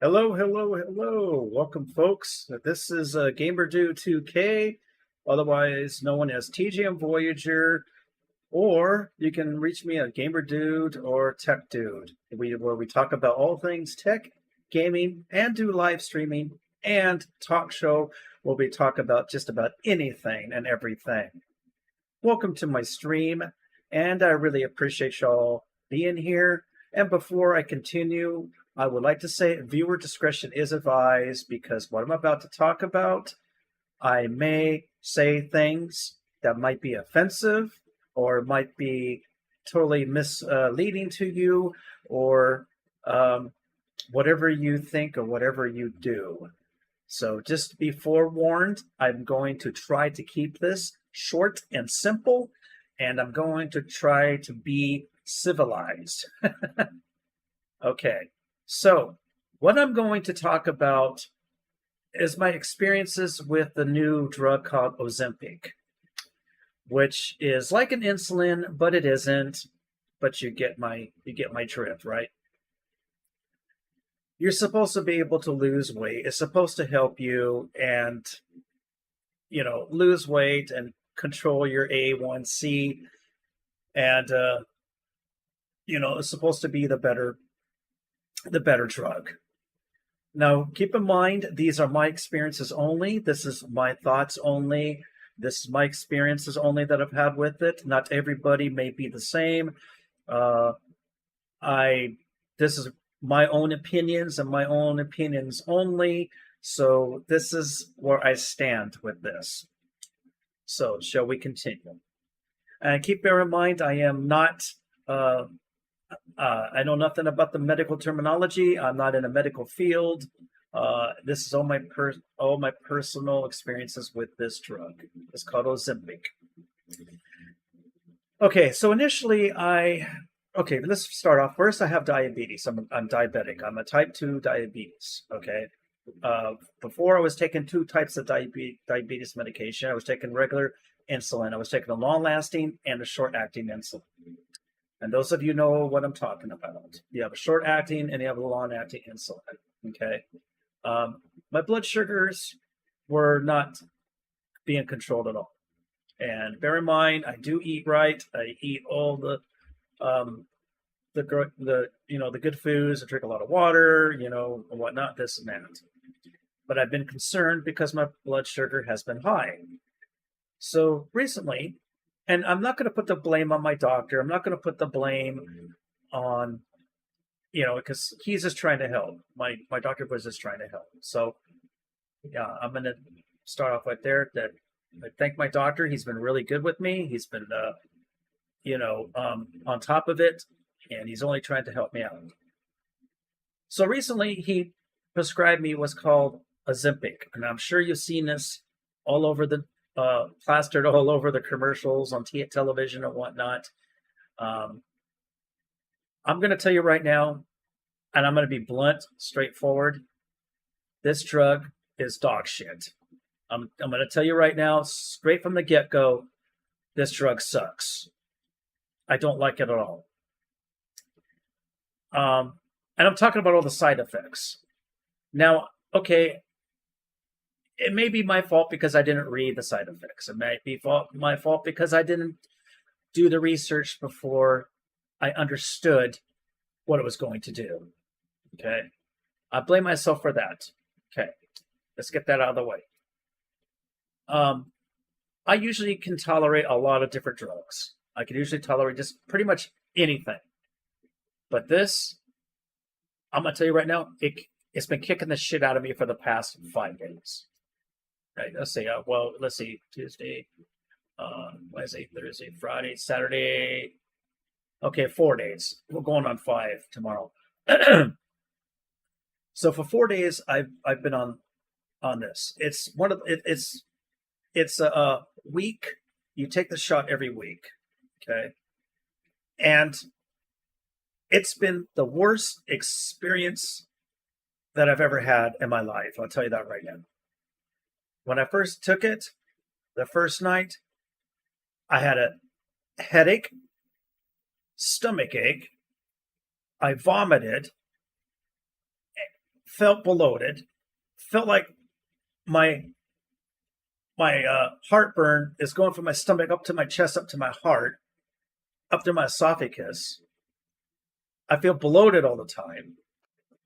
Hello, hello, hello. Welcome, folks. This is GamerDude 2K, otherwise known as TGM Voyager, or you can reach me at GamerDude or TechDude, where we talk about all things tech, gaming, and do live streaming and talk show where we talk about just about anything and everything. Welcome to my stream, and I really appreciate y'all being here. And before I continue, I would like to say viewer discretion is advised because what I'm about to talk about, I may say things that might be offensive or might be totally misleading to you or whatever you think or whatever you do. So just be forewarned, I'm going to try to keep this short and simple, and I'm going to try to be civilized. Okay, so what I'm going to talk about is my experiences with the new drug called Ozempic, which is like an insulin, but it isn't. But you get my drift, right? You're supposed to be able to lose weight. It's supposed to help you and lose weight and control your A1C, and it's supposed to be the better drug. Now, keep in mind, these are my experiences only. This is my thoughts only. This is my experiences only that I've had with it. Not everybody may be the same. This is my own opinions and my own opinions only. So this is where I stand with this. So shall we continue? And keep bear in mind, I am not. I know nothing about the medical terminology. I'm not in a medical field. This is all my personal experiences with this drug. It's called Ozempic. Okay, so initially let's start off. First, I have diabetes. I'm diabetic. I'm a type 2 diabetes. Okay. Before I was taking two types of diabetes medication. I was taking regular insulin. I was taking a long-lasting and a short-acting insulin. And those of you know what I'm talking about. You have a short-acting and you have a long-acting insulin. Okay. My blood sugars were not being controlled at all. And bear in mind, I do eat right. I eat all the good foods. I drink a lot of water, and whatnot, this and that. But I've been concerned because my blood sugar has been high. So recently, and I'm not going to put the blame on my doctor. I'm not going to put the blame on, because he's just trying to help. My doctor was just trying to help. So, yeah, I'm going to start off right there. That I thank my doctor. He's been really good with me. He's been, on top of it, and he's only trying to help me out. So recently, he prescribed me what's called Ozempic, and I'm sure you've seen this all over the plastered all over the commercials on television and whatnot. I'm going to tell you right now, and I'm going to be blunt, straightforward. This drug is dog shit. I'm going to tell you right now, straight from the get-go, this drug sucks. I don't like it at all. And I'm talking about all the side effects. Now, okay, it may be my fault because I didn't read the side effects. It might be my fault because I didn't do the research before I understood what it was going to do. Okay. I blame myself for that. Okay. Let's get that out of the way. I usually can tolerate a lot of different drugs. I can usually tolerate just pretty much anything. But this, I'm going to tell you right now, it's been kicking the shit out of me for the past 5 days. Right, let's see, Tuesday, Wednesday, Thursday, Friday, Saturday. Okay, 4 days. We're going on 5 tomorrow. So for 4 days, I've been on this. It's a week. You take the shot every week, okay? And it's been the worst experience that I've ever had in my life. I'll tell you that right now. When I first took it, the first night, I had a headache, stomach ache. I vomited, felt bloated, felt like my heartburn is going from my stomach up to my chest, up to my heart, up to my esophagus. I feel bloated all the time.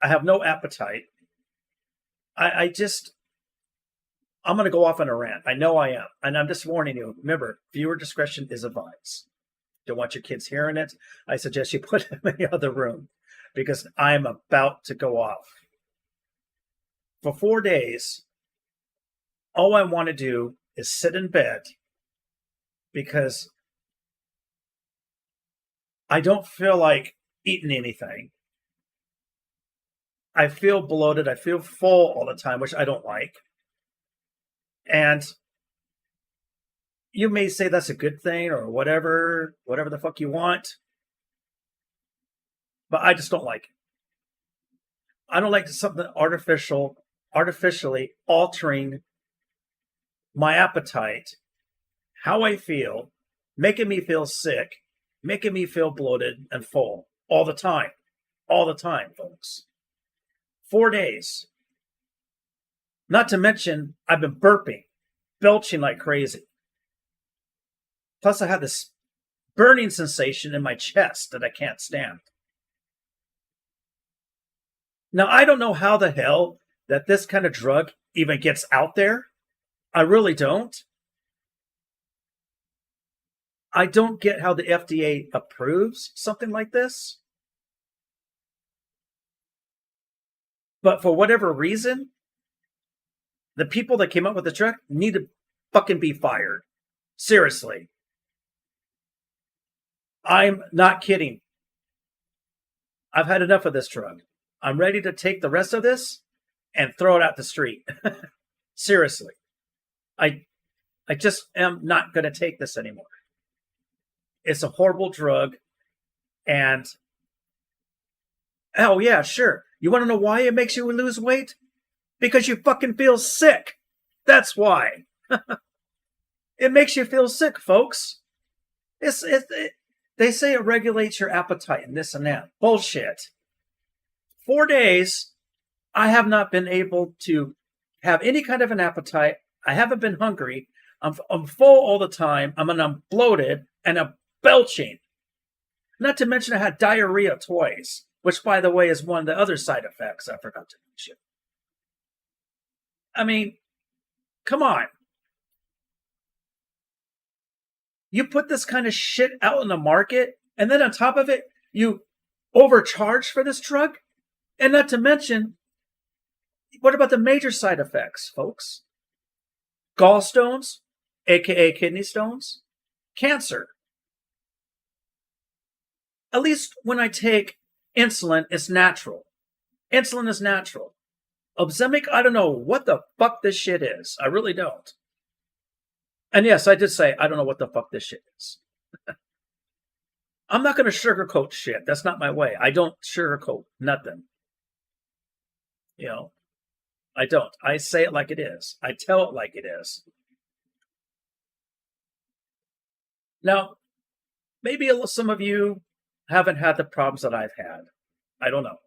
I have no appetite. I'm going to go off on a rant. I know I am. And I'm just warning you. Remember, viewer discretion is advised. Don't want your kids hearing it. I suggest you put them in the other room because I'm about to go off. For 4 days, all I want to do is sit in bed because I don't feel like eating anything. I feel bloated. I feel full all the time, which I don't like. And you may say that's a good thing or whatever the fuck you want. But I just don't like it. I don't like something artificially altering my appetite, how I feel, making me feel sick, making me feel bloated and full all the time. All the time, folks. 4 days. Not to mention, I've been burping, belching like crazy. Plus, I have this burning sensation in my chest that I can't stand. Now, I don't know how the hell that this kind of drug even gets out there. I really don't. I don't get how the FDA approves something like this. But for whatever reason, the people that came up with the drug need to fucking be fired. Seriously. I'm not kidding. I've had enough of this drug. I'm ready to take the rest of this and throw it out the street. Seriously. I just am not going to take this anymore. It's a horrible drug. And, oh yeah, sure. You want to know why it makes you lose weight? Because you fucking feel sick. That's why. It makes you feel sick, folks. They say it regulates your appetite and this and that. Bullshit. 4 days, I have not been able to have any kind of an appetite. I haven't been hungry. I'm full all the time. I'm bloated and I'm belching. Not to mention I had diarrhea twice, which, by the way, is one of the other side effects I forgot to mention. I mean, come on. You put this kind of shit out in the market, and then on top of it, you overcharge for this drug? And not to mention, what about the major side effects, folks? Gallstones, aka kidney stones, cancer. At least when I take insulin, it's natural. Insulin is natural. Ozempic, I don't know what the fuck this shit is. I really don't. And yes, I did say I don't know what the fuck this shit is. I'm not going to sugarcoat shit. That's not my way. I don't sugarcoat nothing. You know, I don't. I say it like it is. I tell it like it is. Now, maybe some of you haven't had the problems that I've had. I don't know.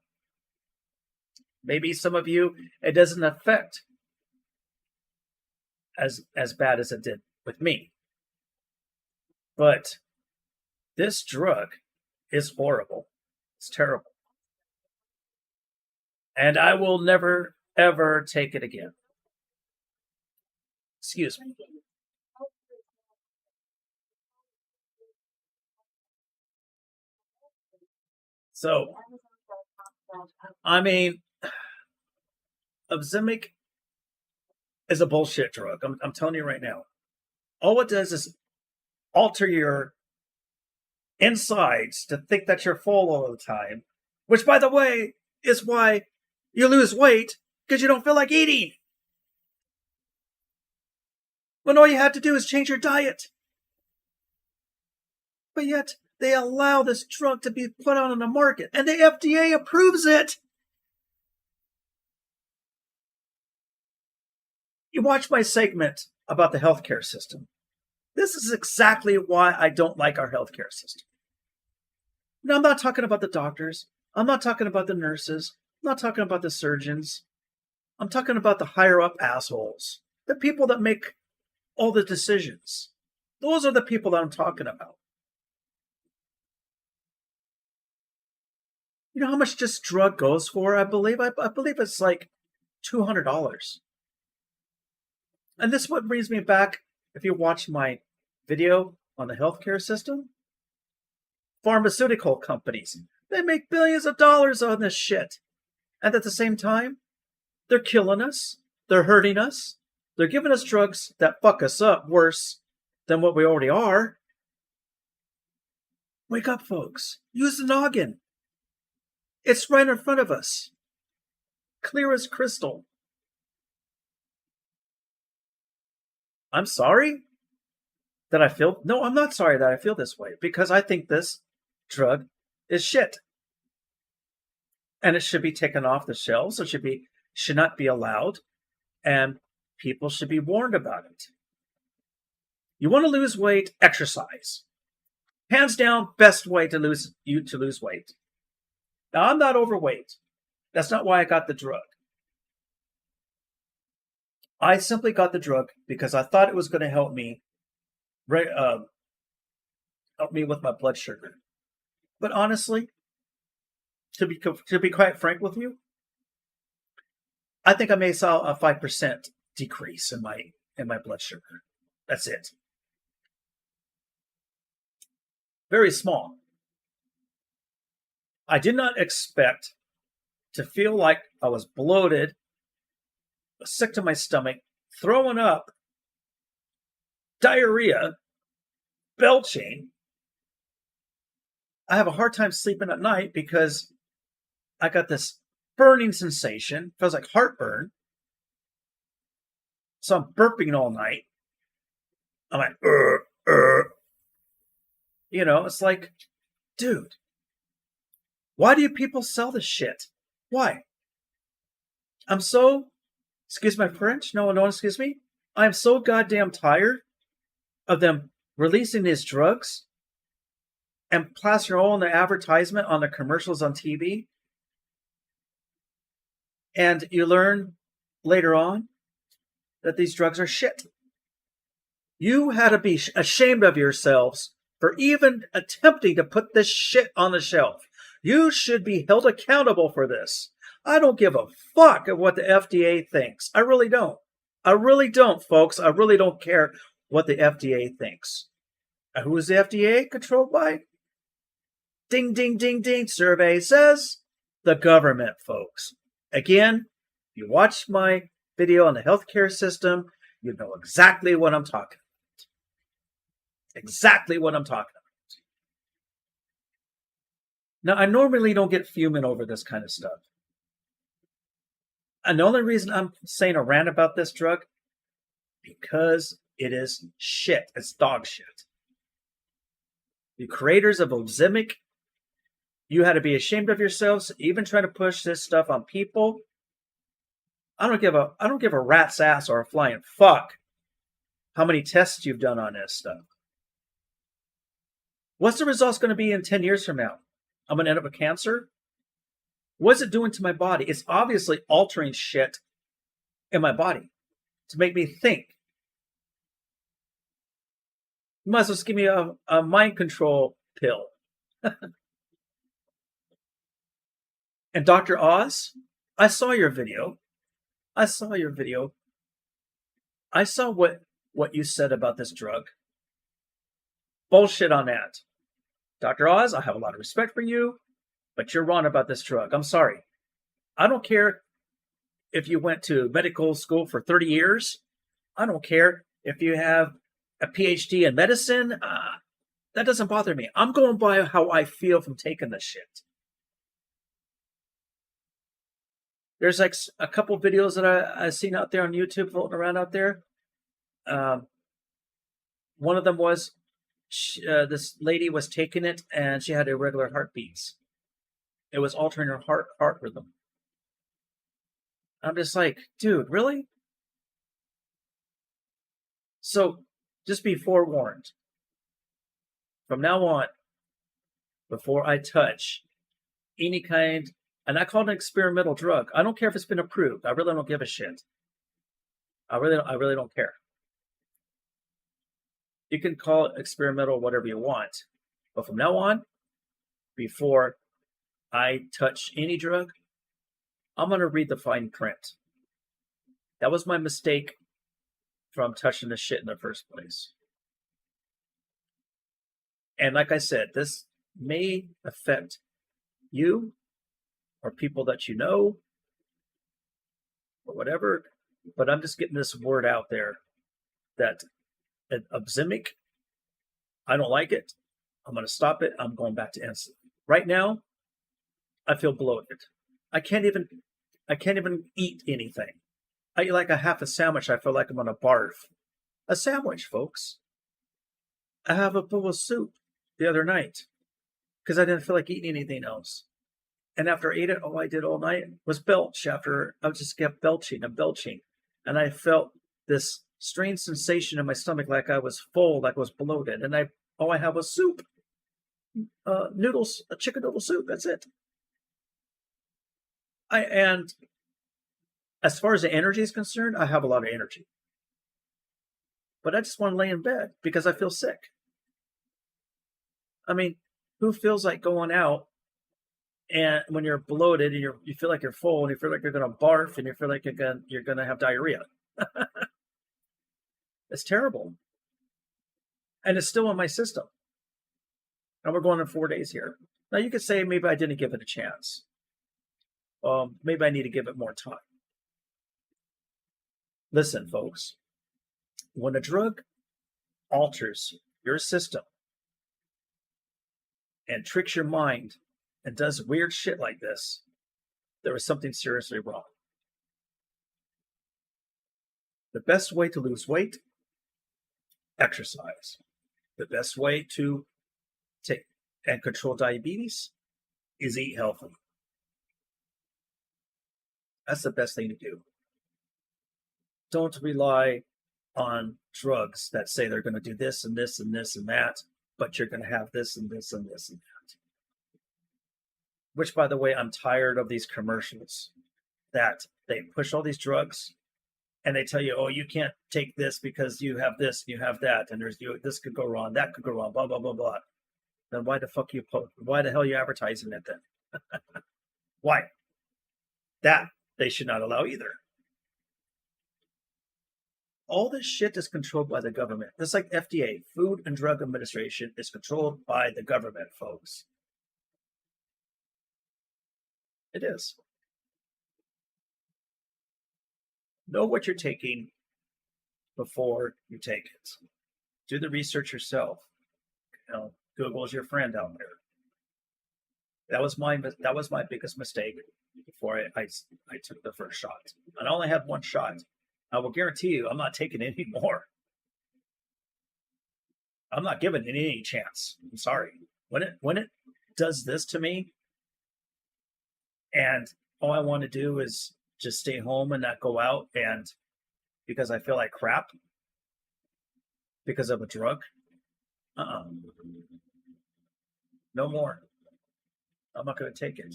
Maybe some of you, it doesn't affect as bad as it did with me. But this drug is horrible. It's terrible. And I will never, ever take it again. Excuse me. So, I mean, Ozempic is a bullshit drug. I'm telling you right now. All it does is alter your insides to think that you're full all the time, which, by the way, is why you lose weight, because you don't feel like eating. When all you have to do is change your diet. But yet, they allow this drug to be put out on the market, and the FDA approves it. You watch my segment about the healthcare system. This is exactly why I don't like our healthcare system. Now, I'm not talking about the doctors. I'm not talking about the nurses. I'm not talking about the surgeons. I'm talking about the higher up assholes, the people that make all the decisions. Those are the people that I'm talking about. You know how much this drug goes for? I believe it's like $200. And this is what brings me back. If you watch my video on the healthcare system, pharmaceutical companies, they make billions of dollars on this shit. And at the same time, they're killing us. They're hurting us. They're giving us drugs that fuck us up worse than what we already are. Wake up, folks. Use the noggin. It's right in front of us. Clear as crystal. I'm sorry that I feel... No, I'm not sorry that I feel this way, because I think this drug is shit. And it should be taken off the shelves. It should not be allowed. And people should be warned about it. You want to lose weight? Exercise. Hands down, best way to lose weight. Now, I'm not overweight. That's not why I got the drug. I simply got the drug because I thought it was going to help me with my blood sugar. But honestly, to be quite frank with you, I think I may saw a 5% decrease in my blood sugar. That's it. Very small. I did not expect to feel like I was bloated, sick to my stomach, throwing up, diarrhea, belching. I have a hard time sleeping at night because I got this burning sensation. Feels like heartburn. So I'm burping all night. I'm like, You know, it's like, dude, why do you people sell this shit? Why? I'm so, excuse my French, no one excuse me. I'm so goddamn tired of them releasing these drugs and plastering all in the advertisement on the commercials on TV. And you learn later on that these drugs are shit. You had to be ashamed of yourselves for even attempting to put this shit on the shelf. You should be held accountable for this. I don't give a fuck of what the FDA thinks. I really don't. I really don't, folks. I really don't care what the FDA thinks. And who is the FDA controlled by? Ding, ding, ding, ding. Survey says the government, folks. Again, if you watch my video on the healthcare system, you know exactly what I'm talking about. Exactly what I'm talking about. Now, I normally don't get fuming over this kind of stuff. And the only reason I'm saying a rant about this drug, because it is shit. It's dog shit. The creators of Ozempic, you had to be ashamed of yourselves, even trying to push this stuff on people. I don't give a rat's ass or a flying fuck how many tests you've done on this stuff. What's the results going to be in 10 years from now? I'm going to end up with cancer? What's it doing to my body? It's obviously altering shit in my body to make me think. You might as well just give me a mind control pill. And Dr. Oz, I saw your video. I saw what you said about this drug. Bullshit on that. Dr. Oz, I have a lot of respect for you, but you're wrong about this drug. I'm sorry. I don't care if you went to medical school for 30 years. I don't care if you have a PhD in medicine. That doesn't bother me. I'm going by how I feel from taking this shit. There's like a couple videos that I've seen out there on YouTube floating around out there. One of them was this lady was taking it and she had irregular heartbeats. It was altering her heart rhythm. I'm just like, dude, really? So just be forewarned. From now on, before I touch any kind And I call it an experimental drug. I don't care if it's been approved. I really don't give a shit. I really don't care. You can call it experimental, whatever you want. But from now on, before I touch any drug, I'm going to read the fine print. That was my mistake from touching the shit in the first place. And like I said, this may affect you or people that you know or whatever, but I'm just getting this word out there that Ozempic, I don't like it. I'm going to stop it. I'm going back to insulin. Right now, I feel bloated. I can't even eat anything. I eat like a half a sandwich. I feel like I'm going to barf. A sandwich, folks. I have a bowl of soup the other night because I didn't feel like eating anything else. And after I ate it, all I did all night was belch. After I just kept belching and belching. And I felt this strange sensation in my stomach like I was full, like I was bloated. And all I had was soup. Noodles, a chicken noodle soup. That's it. And as far as the energy is concerned, I have a lot of energy. But I just want to lay in bed because I feel sick. I mean, who feels like going out and when you're bloated and you feel like you're full and you feel like you're going to barf and you feel like you're going to have diarrhea? It's terrible. And it's still in my system. And we're going on 4 days here. Now you could say maybe I didn't give it a chance. Maybe I need to give it more time. Listen, folks, when a drug alters your system and tricks your mind and does weird shit like this, there is something seriously wrong. The best way to lose weight, exercise. The best way to take and control diabetes is eat healthy. That's the best thing to do. Don't rely on drugs that say they're going to do this and this and this and that, but you're going to have this and this and this and that. Which, by the way, I'm tired of these commercials that they push all these drugs and they tell you, oh, you can't take this because you have this, you have that, and this could go wrong, that could go wrong, blah, blah, blah, blah. Then why the hell are you advertising it then? Why? That they should not allow either. All this shit is controlled by the government. Just like FDA, Food and Drug Administration, is controlled by the government, folks. It is. Know what you're taking before you take it. Do the research yourself. Google's your friend out there. That was my biggest mistake before I took the first shot. And I only had one shot. I will guarantee you I'm not taking any more. I'm not giving it any chance. I'm sorry. When it does this to me, and all I want to do is just stay home and not go out, and because I feel like crap because of a drug, no more. I'm not going to take it.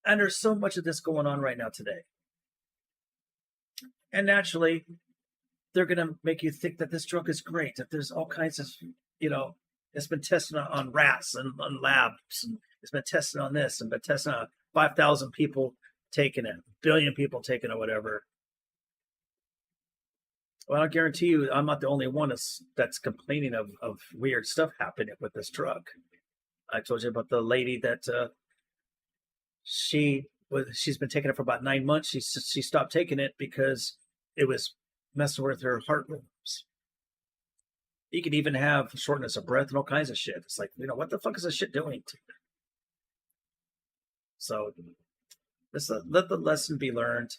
And there's so much of this going on right now today. And naturally, they're going to make you think that this drug is great, that there's all kinds of, it's been tested on rats and on labs, and it's been tested on this, and been tested on 5,000 people taking it, 1 billion people taking it, whatever. Well, I guarantee you, I'm not the only one that's complaining of weird stuff happening with this drug. I told you about the lady that she's been taking it for about 9 months. She stopped taking it because it was messing with her heart rhythms. You could even have shortness of breath and all kinds of shit. It's like, what the fuck is this shit doing to you? So let the lesson be learned.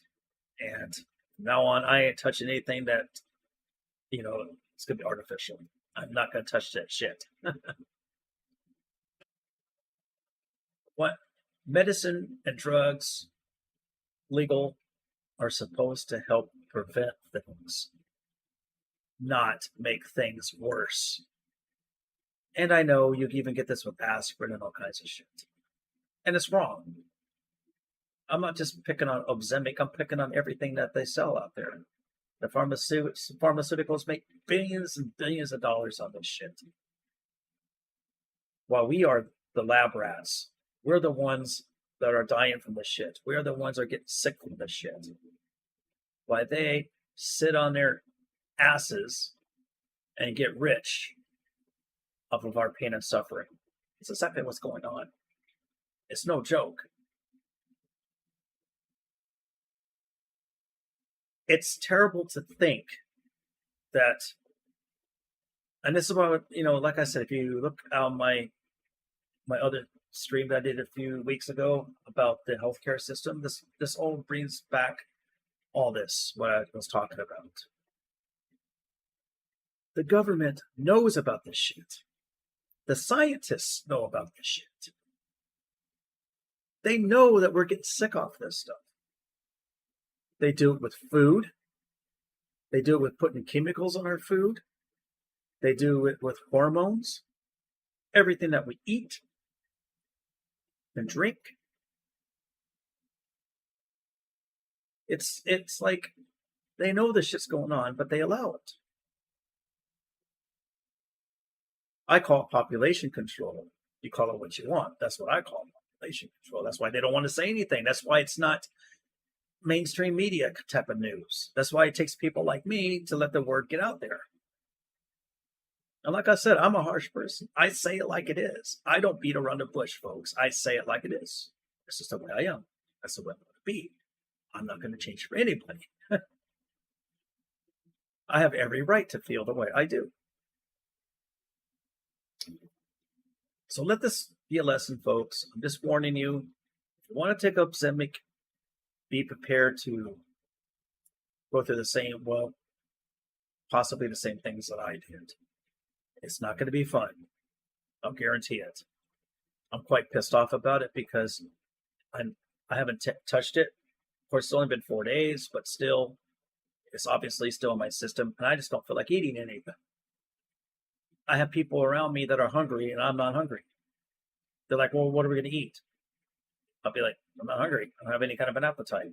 And from now on, I ain't touching anything that, it's going to be artificial. I'm not going to touch that shit. What medicine and drugs, legal, are supposed to help prevent things, not make things worse. And I know you can even get this with aspirin and all kinds of shit. And it's wrong. I'm not just picking on Ozempic. I'm picking on everything that they sell out there. The pharmaceuticals make billions and billions of dollars on this shit. While we are the lab rats, we're the ones that are dying from this shit. We're the ones that are getting sick from this shit. Why they sit on their asses and get rich off of our pain and suffering. It's exactly what's going on. It's no joke. It's terrible to think that, and this is what, like I said, if you look at my other stream that I did a few weeks ago about the healthcare system, this all brings back all this, what I was talking about. The government knows about this shit. The scientists know about this shit. They know that we're getting sick off this stuff. They do it with food. They do it with putting chemicals on our food. They do it with hormones. Everything that we eat and drink. It's like they know this shit's going on, but they allow it. I call it population control. You call it what you want. That's what I call population control. That's why they don't want to say anything. That's why it's not mainstream media type of news. That's why it takes people like me to let the word get out there. And like I said, I'm a harsh person. I say it like it is. I don't beat around the bush, folks. I say it like it is. This is the way I am. That's the way I'm going to be. I'm not going to change for anybody. I have every right to feel the way I do. So let this be a lesson, folks. I'm just warning you. If you want to take up Ozempic, be prepared to go through the same, well, possibly the same things that I did. It's not going to be fun. I'll guarantee it. I'm quite pissed off about it because I haven't touched it. Of course, it's only been 4 days, but still, it's obviously still in my system, and I just don't feel like eating anything. I have people around me that are hungry, and I'm not hungry. They're like, well, what are we going to eat? I'll be like, I'm not hungry. I don't have any kind of an appetite.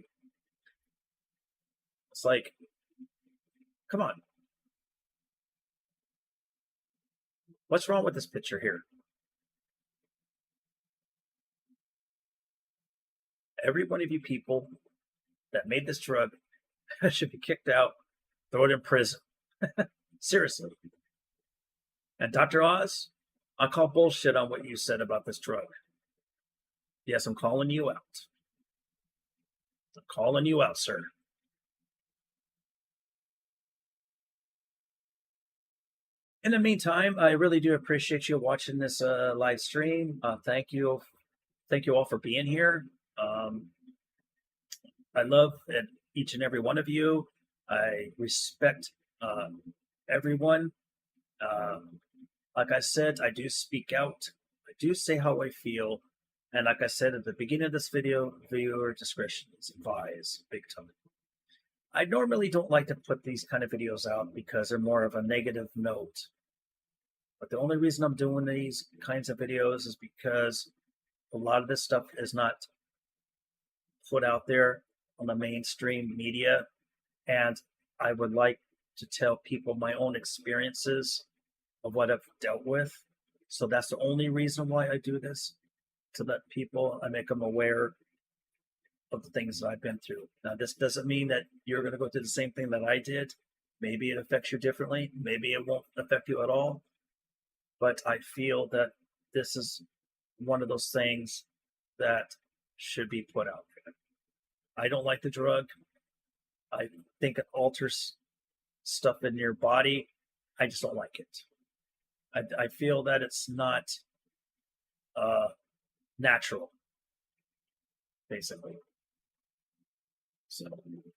It's like, come on. What's wrong with this picture here? Every one of you people that made this drug should be kicked out, throw it in prison. Seriously. And Dr. Oz, I call bullshit on what you said about this drug. Yes, I'm calling you out. I'm calling you out, sir. In the meantime, I really do appreciate you watching this live stream. Thank you all for being here. I love each and every one of you. I respect everyone. Like I said, I do speak out. I do say how I feel. And like I said at the beginning of this video, viewer discretion is advised, big time. I normally don't like to put these kind of videos out because they're more of a negative note. But the only reason I'm doing these kinds of videos is because a lot of this stuff is not put out there on the mainstream media. And I would like to tell people my own experiences of what I've dealt with. So that's the only reason why I do this, to let people, I make them aware of the things that I've been through. Now, this doesn't mean that you're going to go through the same thing that I did. Maybe it affects you differently. Maybe it won't affect you at all. But I feel that this is one of those things that should be put out there. I don't like the drug. I think it alters stuff in your body. I just don't like it. I feel that it's not natural, basically. So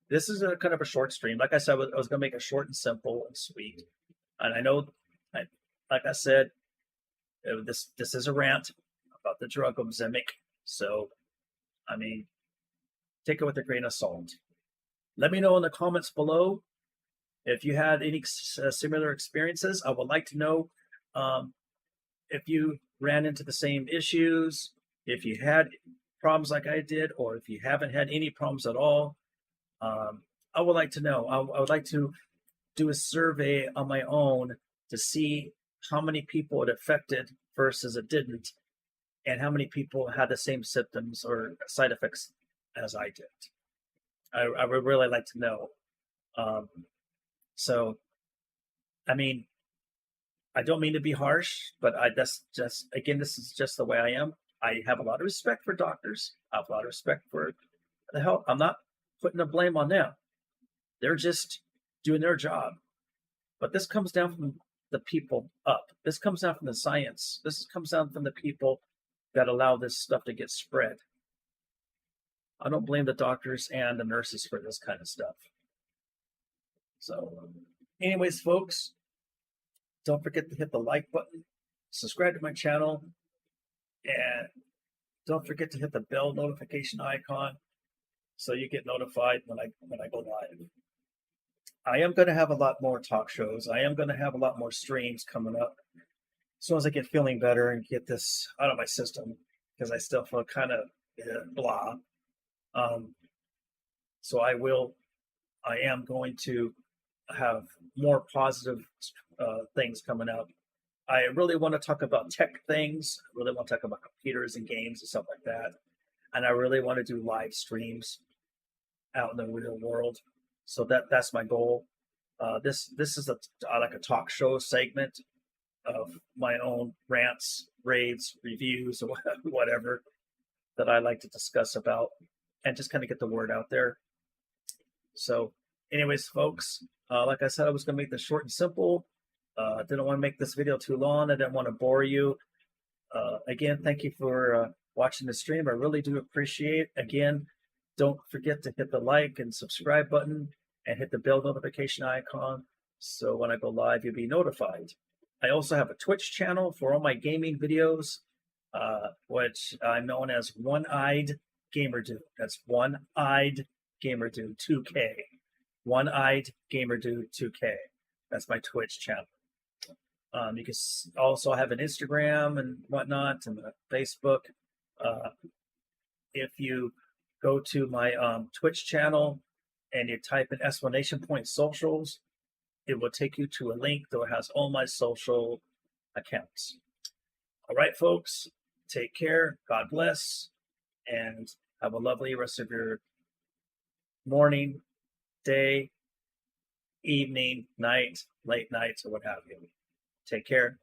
this is a kind of a short stream. Like I said, I was going to make it short and simple and sweet. And I know, like I said, this is a rant about the drug Ozempic. So, I mean, take it with a grain of salt. Let me know in the comments below if you had any similar experiences. I would like to know if you ran into the same issues, if you had problems like I did, or if you haven't had any problems at all, I would like to know. I would like to do a survey on my own to see how many people it affected versus it didn't, and how many people had the same symptoms or side effects as I did. I would really like to know. Um, so, I mean, I don't mean to be harsh, but that's just, again, this is just the way I am. I have a lot of respect for doctors. I have a lot of respect for the health. I'm not putting the blame on them. They're just doing their job. But this comes down from the people up. This comes down from the science. This comes down from the people that allow this stuff to get spread. I don't blame the doctors and the nurses for this kind of stuff. So, anyways, folks, don't forget to hit the like button, subscribe to my channel, and don't forget to hit the bell notification icon so you get notified when I go live. I am going to have a lot more talk shows. I am going to have a lot more streams coming up as soon as I get feeling better and get this out of my system, because I still feel kind of blah. So I am going to have more positive things coming up. I really want to talk about tech things. I really want to talk about computers and games and stuff like that. And I really want to do live streams out in the real world. So that's my goal. This is like a talk show segment of my own rants, raves, reviews, or whatever that I like to discuss about, and just kind of get the word out there. So, anyways, folks, like I said, I was going to make this short and simple. I didn't want to make this video too long. I didn't want to bore you. Again, thank you for watching the stream. I really do appreciate it. Again, don't forget to hit the like and subscribe button and hit the bell notification icon so when I go live, you'll be notified. I also have a Twitch channel for all my gaming videos, which I'm known as One-Eyed Gamer Dude. That's One-Eyed Gamer Dude 2K. One-Eyed Gamer Dude 2K. That's my Twitch channel. You can also have an Instagram and whatnot, and a Facebook. If you go to my Twitch channel and you type in exclamation point socials, it will take you to a link that has all my social accounts. All right, folks, take care. God bless, and have a lovely rest of your morning, day, evening, night, late nights, or what have you. Take care.